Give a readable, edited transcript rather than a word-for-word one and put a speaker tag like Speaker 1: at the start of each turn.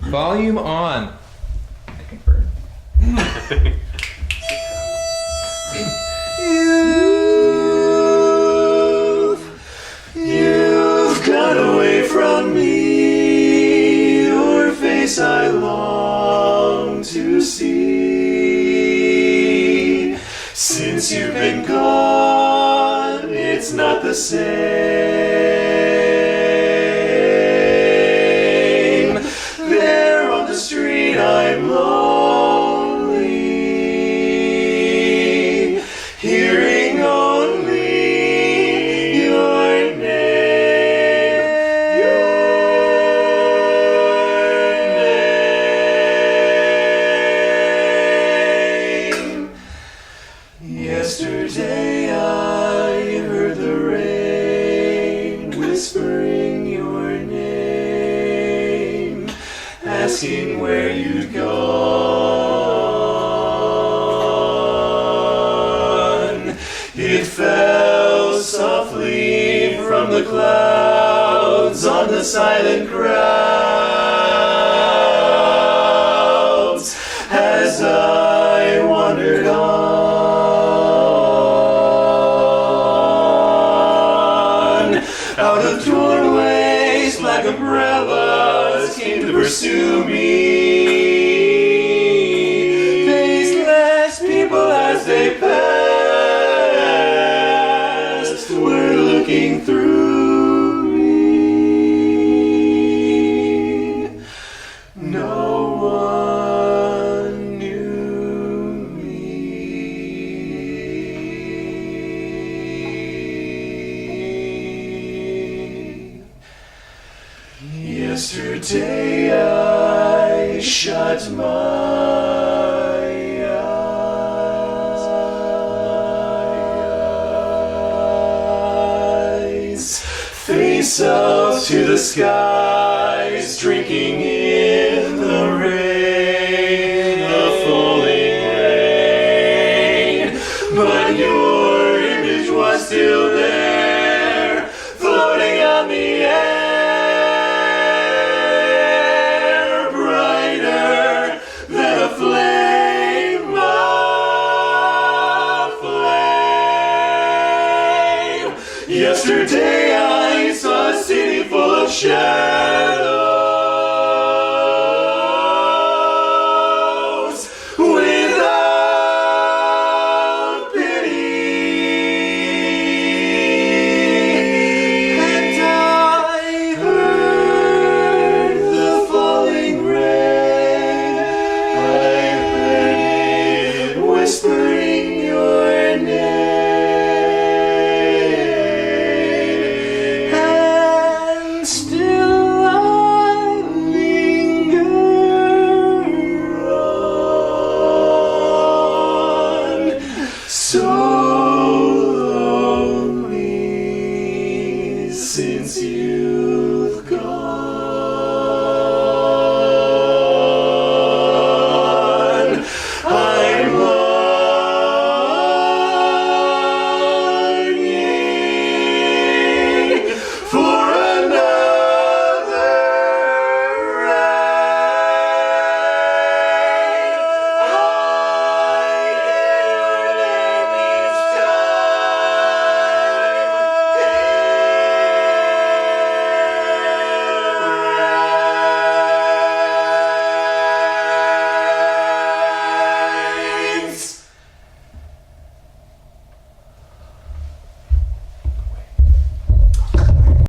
Speaker 1: Volume on. I confirm.
Speaker 2: You've gone away from me. Your face I long to see. Since you've been gone, it's not the same. There on the street I'm lonely, hearing only your name, Yesterday I heard the rain whispering your name, asking where you'd gone. It fell softly from the clouds on the silent crowds as I wandered on. Out of doorways, black umbrellas came to pursue me. Faceless people as they passed were looking through me. No one knew me. Yesterday I shut my eyes, face up to the skies, drinking